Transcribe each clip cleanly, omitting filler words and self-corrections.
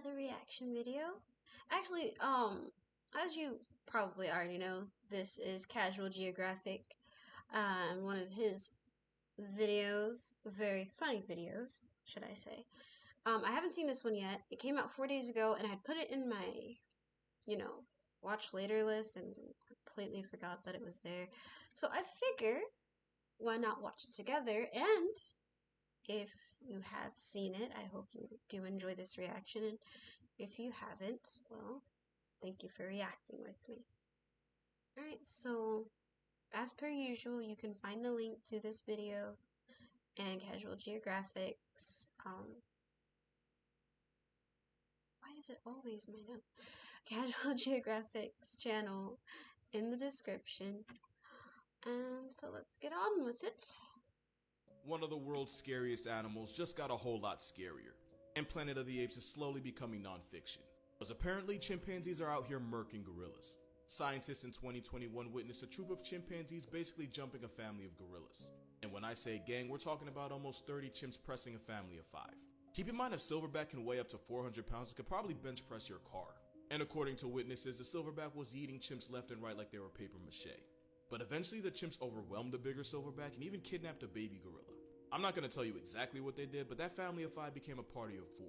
another reaction video. Actually, as you probably already know, this is Casual Geographic, and one of his videos, very funny videos, should I say. I haven't seen this one yet. It came out 4 days ago, and I put it in my, watch later list and completely forgot that it was there. So I figure, why not watch it together? And if you have seen it, I hope you do enjoy this reaction, and if you haven't, well, thank you for reacting with me. Alright, so as per usual, you can find the link to this video and Casual Geographic's, why is it always my name? Casual Geographic's channel in the description. And so let's get on with it. One of the world's scariest animals just got a whole lot scarier, and Planet of the Apes is slowly becoming non-fiction. Because apparently chimpanzees are out here murking gorillas. Scientists in 2021 witnessed a troop of chimpanzees basically jumping a family of gorillas. And when I say gang, we're talking about almost 30 chimps pressing a family of 5. Keep in mind a silverback can weigh up to 400 pounds and could probably bench press your car. And according to witnesses, the silverback was eating chimps left and right like they were paper mache. But eventually the chimps overwhelmed the bigger silverback and even kidnapped a baby gorilla. I'm not going to tell you exactly what they did, but that family of 5 became a party of 4.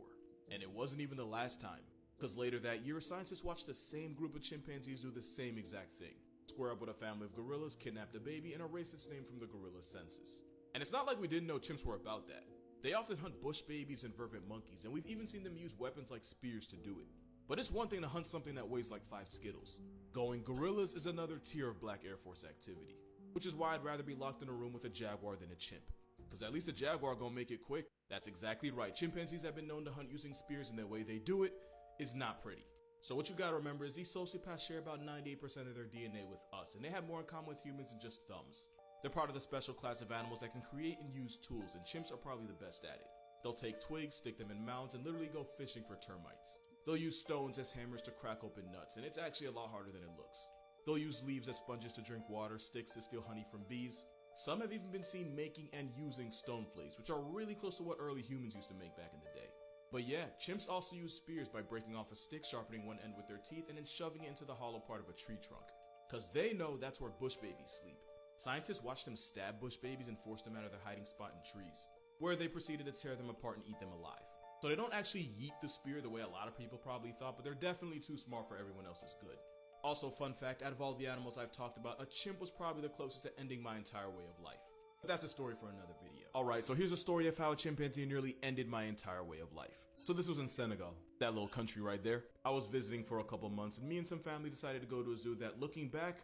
And it wasn't even the last time, because later that year, scientists watched the same group of chimpanzees do the same exact thing. Square up with a family of gorillas, kidnapped a baby, and erase its name from the gorilla census. And it's not like we didn't know chimps were about that. They often hunt bush babies and vervet monkeys, and we've even seen them use weapons like spears to do it. But it's one thing to hunt something that weighs like 5 Skittles. Going gorillas is another tier of Black Air Force activity, which is why I'd rather be locked in a room with a jaguar than a chimp. Cause at least a jaguar gonna make it quick. That's exactly right, chimpanzees have been known to hunt using spears, and the way they do it is not pretty. So what you gotta remember is these sociopaths share about 98% of their DNA with us, and they have more in common with humans than just thumbs. They're part of the special class of animals that can create and use tools, and chimps are probably the best at it. They'll take twigs, stick them in mounds, and literally go fishing for termites. They'll use stones as hammers to crack open nuts, and it's actually a lot harder than it looks. They'll use leaves as sponges to drink water, sticks to steal honey from bees. Some have even been seen making and using stone flakes, which are really close to what early humans used to make back in the day. But yeah, chimps also use spears by breaking off a stick, sharpening one end with their teeth, and then shoving it into the hollow part of a tree trunk. Cause they know that's where bush babies sleep. Scientists watched them stab bush babies and force them out of their hiding spot in trees, where they proceeded to tear them apart and eat them alive. So they don't actually yeet the spear the way a lot of people probably thought, but they're definitely too smart for everyone else's good. Also, fun fact, out of all the animals I've talked about, a chimp was probably the closest to ending my entire way of life. But that's a story for another video. Alright, so here's a story of how a chimpanzee nearly ended my entire way of life. So this was in Senegal, that little country right there. I was visiting for a couple months, and me and some family decided to go to a zoo that, looking back,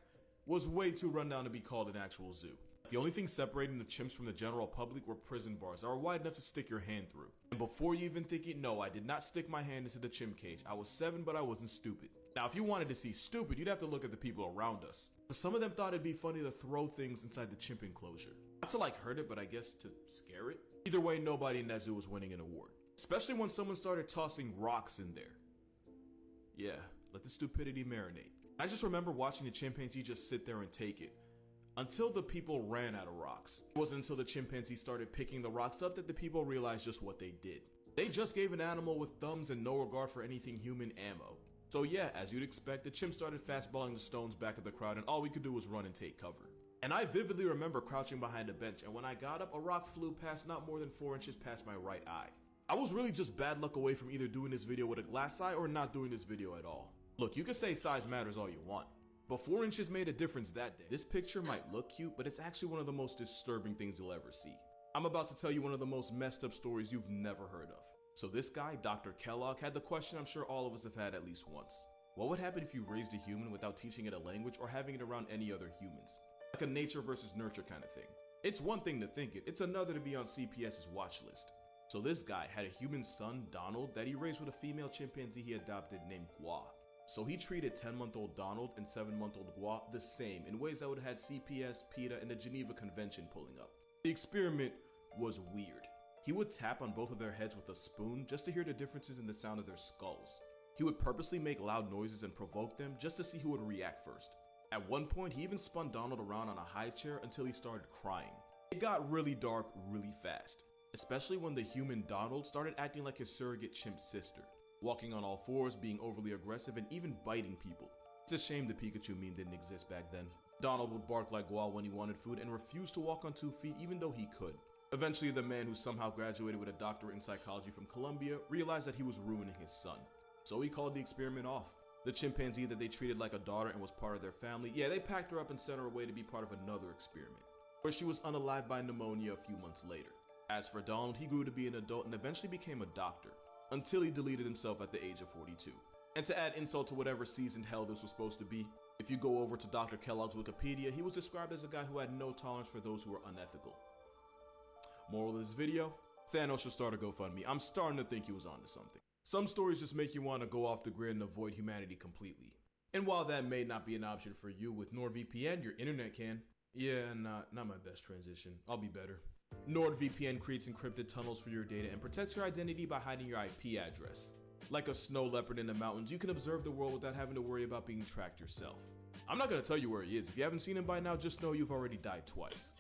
was way too rundown to be called an actual zoo. The only thing separating the chimps from the general public were prison bars that were wide enough to stick your hand through. And before you even think it, no, I did not stick my hand into the chimp cage. I was 7, but I wasn't stupid. Now, if you wanted to see stupid, you'd have to look at the people around us. Some of them thought it'd be funny to throw things inside the chimp enclosure. Not to like hurt it, but I guess to scare it. Either way, nobody in that zoo was winning an award. Especially when someone started tossing rocks in there. Yeah, let the stupidity marinate. I just remember watching the chimpanzee just sit there and take it. Until the people ran out of rocks. It wasn't until the chimpanzee started picking the rocks up that the people realized just what they did. They just gave an animal with thumbs and no regard for anything human ammo. So yeah, as you'd expect, the chimp started fastballing the stones back at the crowd, and all we could do was run and take cover. And I vividly remember crouching behind a bench, and when I got up, a rock flew past not more than 4 inches past my right eye. I was really just bad luck away from either doing this video with a glass eye or not doing this video at all. Look, you can say size matters all you want, but 4 inches made a difference that day. This picture might look cute, but it's actually one of the most disturbing things you'll ever see. I'm about to tell you one of the most messed up stories you've never heard of. So this guy, Dr. Kellogg, had the question I'm sure all of us have had at least once. What would happen if you raised a human without teaching it a language or having it around any other humans? Like a nature versus nurture kind of thing. It's one thing to think it, it's another to be on CPS's watch list. So this guy had a human son, Donald, that he raised with a female chimpanzee he adopted named Gua. So he treated 10-month-old Donald and 7-month-old Gua the same in ways that would have had CPS, PETA, and the Geneva Convention pulling up. The experiment was weird. He would tap on both of their heads with a spoon just to hear the differences in the sound of their skulls. He would purposely make loud noises and provoke them just to see who would react first. At one point, he even spun Donald around on a high chair until he started crying. It got really dark really fast, especially when the human Donald started acting like his surrogate chimp sister. walking on all fours, being overly aggressive, and even biting people. It's a shame the Pikachu meme didn't exist back then. Donald would bark like Gual when he wanted food and refused to walk on 2 feet even though he could. Eventually, the man who somehow graduated with a doctorate in psychology from Columbia realized that he was ruining his son. So he called the experiment off. The chimpanzee that they treated like a daughter and was part of their family, yeah, they packed her up and sent her away to be part of another experiment, where she was unalived by pneumonia a few months later. As for Donald, he grew to be an adult and eventually became a doctor, until he deleted himself at the age of 42. And to add insult to whatever seasoned hell this was supposed to be, if you go over to Dr. Kellogg's Wikipedia, he was described as a guy who had no tolerance for those who were unethical. Moral of this video, Thanos should start a GoFundMe. I'm starting to think he was onto something. Some stories just make you want to go off the grid and avoid humanity completely. And while that may not be an option for you with NordVPN, your internet can. Yeah, not my best transition. I'll be better. NordVPN creates encrypted tunnels for your data and protects your identity by hiding your IP address. Like a snow leopard in the mountains, you can observe the world without having to worry about being tracked yourself. I'm not going to tell you where he is. If you haven't seen him by now, just know you've already died twice.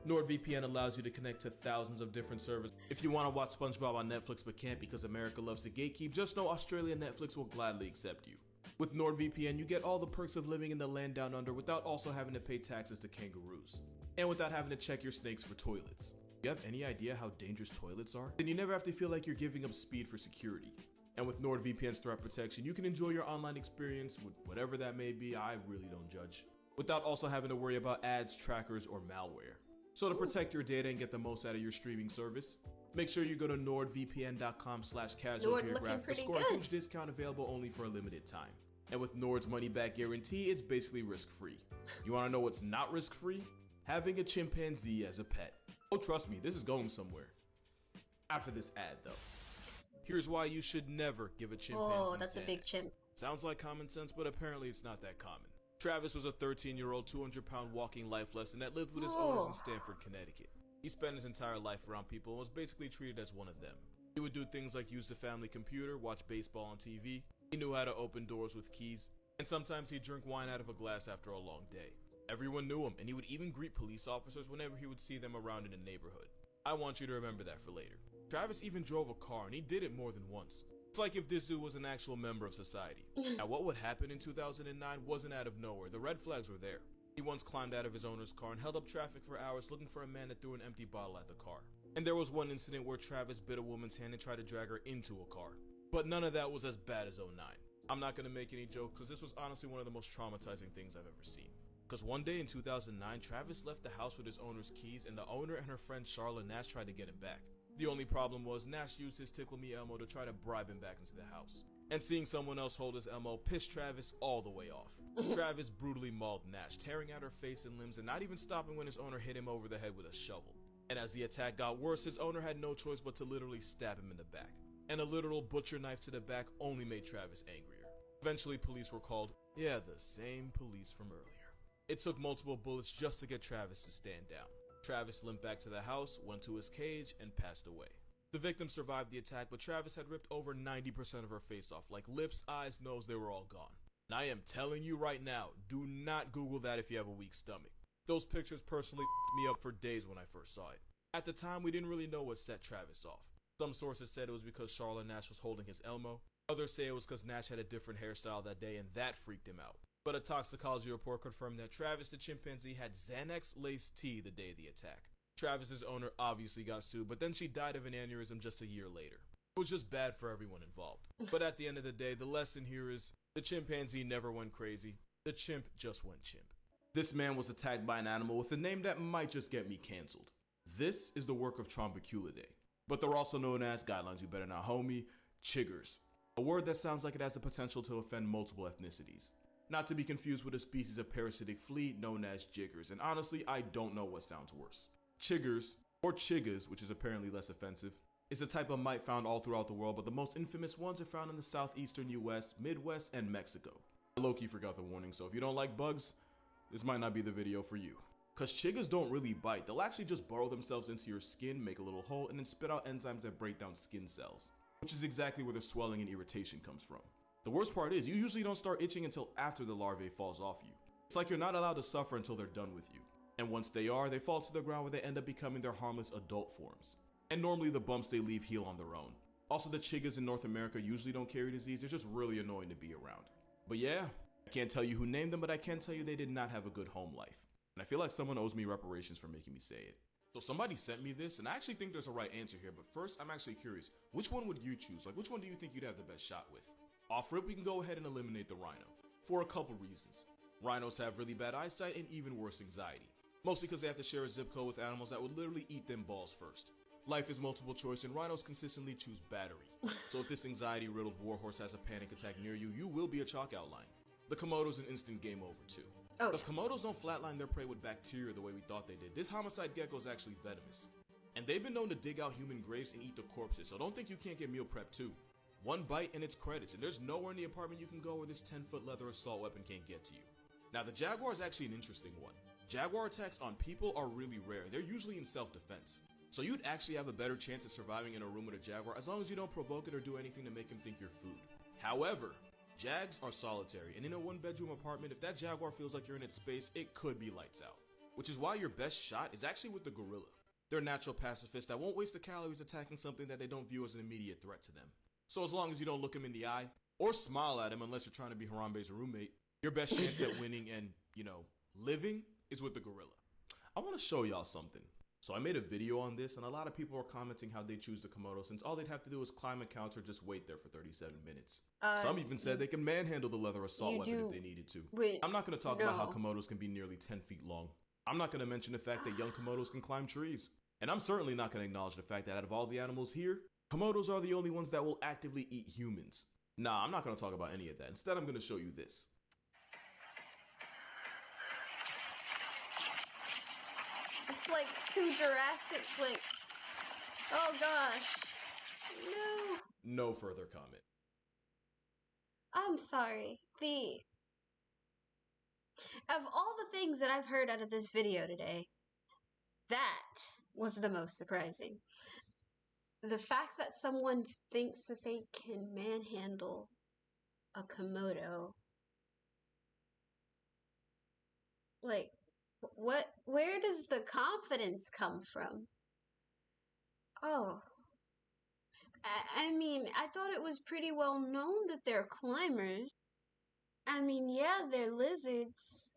NordVPN allows you to connect to thousands of different servers. If you want to watch SpongeBob on Netflix but can't because America loves to gatekeep, just know Australia Netflix will gladly accept you. With NordVPN, you get all the perks of living in the land down under without also having to pay taxes to kangaroos. And without having to check your snakes for toilets. You have any idea how dangerous toilets are? Then you never have to feel like you're giving up speed for security. And with NordVPN's threat protection, you can enjoy your online experience with whatever that may be, I really don't judge, without also having to worry about ads, trackers, or malware. So to protect your data and get the most out of your streaming service, make sure you go to nordvpn.com/casualgeographic to score a huge discount available only for a limited time. And with Nord's money back guarantee, it's basically risk-free. You want to know what's not risk-free? Having a chimpanzee as a pet. Oh, trust me, this is going somewhere. After this ad, though. Here's why you should never give a chimpanzee Oh, that's Xanax. a big chimp. Sounds like common sense, but apparently it's not that common. Travis was a 13-year-old, 200-pound walking life lesson that lived with his owners in Stamford, Connecticut. He spent his entire life around people and was basically treated as one of them. He would do things like use the family computer, watch baseball on TV, he knew how to open doors with keys, and sometimes he'd drink wine out of a glass after a long day. Everyone knew him, and he would even greet police officers whenever he would see them around in the neighborhood. I want you to remember that for later. Travis even drove a car, and he did it more than once. It's like if this dude was an actual member of society. Now, what would happen in 2009 wasn't out of nowhere. The red flags were there. He once climbed out of his owner's car and held up traffic for hours looking for a man that threw an empty bottle at the car. And there was one incident where Travis bit a woman's hand and tried to drag her into a car. But none of that was as bad as 09. I'm not going to make any jokes because this was honestly one of the most traumatizing things I've ever seen. Because one day in 2009, Travis left the house with his owner's keys and the owner and her friend Charlotte Nash tried to get him back. The only problem was Nash used his Tickle Me Elmo to try to bribe him back into the house. And seeing someone else hold his Elmo pissed Travis all the way off. Travis brutally mauled Nash, tearing out her face and limbs and not even stopping when his owner hit him over the head with a shovel. And as the attack got worse, his owner had no choice but to literally stab him in the back. And a literal butcher knife to the back only made Travis angrier. Eventually police were called. Yeah, the same police from earlier. It took multiple bullets just to get Travis to stand down. Travis limped back to the house, went to his cage, and passed away. The victim survived the attack, but Travis had ripped over 90% of her face off, like lips, eyes, nose, they were all gone. And I am telling you right now, do not Google that if you have a weak stomach. Those pictures personally f***ed me up for days when I first saw it. At the time, we didn't really know what set Travis off. Some sources said it was because Charlotte Nash was holding his Elmo. Others say it was because Nash had a different hairstyle that day and that freaked him out. But a toxicology report confirmed that Travis the chimpanzee had Xanax-laced tea the day of the attack. Travis's owner obviously got sued, but then she died of an aneurysm just a year later. It was just bad for everyone involved. But at the end of the day, the lesson here is the chimpanzee never went crazy. The chimp just went chimp. This man was attacked by an animal with a name that might just get me cancelled. This is the work of Trombiculidae. But they're also known as, guidelines you better not homie, chiggers. A word that sounds like it has the potential to offend multiple ethnicities. Not to be confused with a species of parasitic flea known as jiggers, and honestly, I don't know what sounds worse. Chiggers, or chiggas, which is apparently less offensive, is a type of mite found all throughout the world, but the most infamous ones are found in the southeastern US, Midwest, and Mexico. I low-key forgot the warning, so if you don't like bugs, this might not be the video for you. Cause chiggas don't really bite, they'll actually just burrow themselves into your skin, make a little hole, and then spit out enzymes that break down skin cells, which is exactly where the swelling and irritation comes from. The worst part is, you usually don't start itching until after the larvae falls off you. It's like you're not allowed to suffer until they're done with you. And once they are, they fall to the ground where they end up becoming their harmless adult forms. And normally the bumps they leave heal on their own. Also, the chiggas in North America usually don't carry disease. They're just really annoying to be around. But yeah, I can't tell you who named them, but I can tell you they did not have a good home life. And I feel like someone owes me reparations for making me say it. So somebody sent me this, and I actually think there's a right answer here, but first, I'm actually curious. Which one would you choose? Like, which one do you think you'd have the best shot with? Off rip, we can go ahead and eliminate the rhino. For a couple reasons. Rhinos have really bad eyesight and even worse anxiety. Mostly because they have to share a zip code with animals that would literally eat them balls first. Life is multiple choice, and rhinos consistently choose battery. So if this anxiety-riddled warhorse has a panic attack near you, you will be a chalk outline. The Komodo's an instant game over too. Because Komodos don't flatline their prey with bacteria the way we thought they did. This homicide gecko is actually venomous. And they've been known to dig out human graves and eat the corpses, so don't think you can't get meal prep too. One bite and it's credits, and there's nowhere in the apartment you can go where this 10-foot leather assault weapon can't get to you. Now the jaguar is actually an interesting one. Jaguar attacks on people are really rare. They're usually in self-defense. So you'd actually have a better chance of surviving in a room with a jaguar as long as you don't provoke it or do anything to make him think you're food. However, jags are solitary, and in a one-bedroom apartment, if that jaguar feels like you're in its space, it could be lights out. Which is why your best shot is actually with the gorilla. They're natural pacifists that won't waste the calories attacking something that they don't view as an immediate threat to them. So as long as you don't look him in the eye, or smile at him unless you're trying to be Harambe's roommate, your best chance at winning and, living is with the gorilla. I want to show y'all something. So I made a video on this, and a lot of people are commenting how they choose the Komodo since all they'd have to do is climb a counter, just wait there for 37 minutes. Some even said they can manhandle the leather assault weapon if they needed to. I'm not going to talk about how Komodos can be nearly 10 feet long. I'm not going to mention the fact that young Komodos can climb trees. And I'm certainly not going to acknowledge the fact that out of all the animals here, Komodos are the only ones that will actively eat humans. Nah, I'm not going to talk about any of that. Instead, I'm going to show you this. It's like two Jurassic flicks. Oh gosh. No. No further comment. I'm sorry. Of all the things that I've heard out of this video today, that was the most surprising. The fact that someone thinks that they can manhandle a Komodo. Like, where does the confidence come from? Oh. I mean, I thought it was pretty well known that they're climbers. I mean, yeah, they're lizards,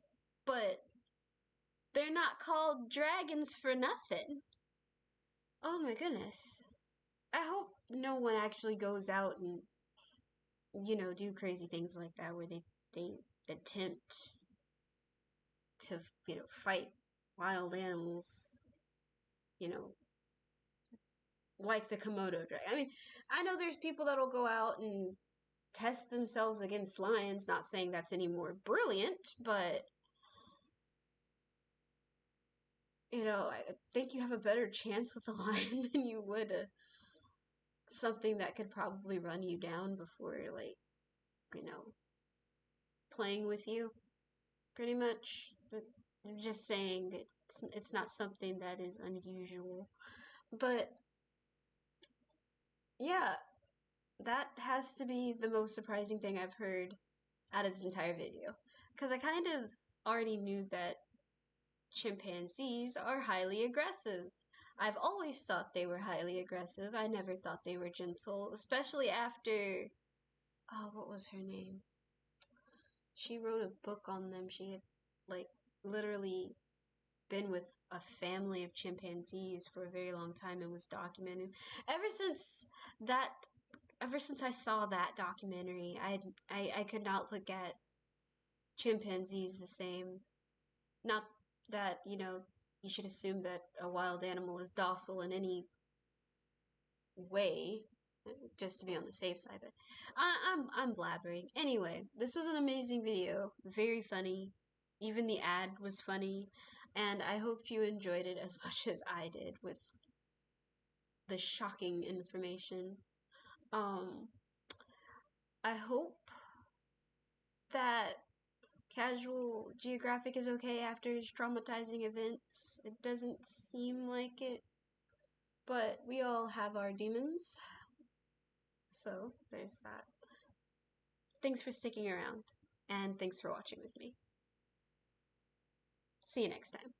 but they're not called dragons for nothing. Oh my goodness. I hope no one actually goes out and, do crazy things like that where they attempt to, fight wild animals, like the Komodo dragon. I mean, I know there's people that'll go out and test themselves against lions, not saying that's any more brilliant, but, I think you have a better chance with a lion than you would something that could probably run you down before, playing with you, pretty much. I'm just saying that it's not something that is unusual. But, yeah, that has to be the most surprising thing I've heard out of this entire video. Because I kind of already knew that chimpanzees are highly aggressive. I've always thought they were highly aggressive. I never thought they were gentle, especially after, what was her name? She wrote a book on them. She had, literally been with a family of chimpanzees for a very long time and was documented. Ever since I saw that documentary, I could not look at chimpanzees the same. Not that, you should assume that a wild animal is docile in any way, just to be on the safe side, but I'm blabbering. Anyway, this was an amazing video, very funny. Even the ad was funny, and I hope you enjoyed it as much as I did with the shocking information. I hope that Casual Geographic is okay after his traumatizing events. It doesn't seem like it, but we all have our demons. So, there's that. Thanks for sticking around, and thanks for watching with me. See you next time.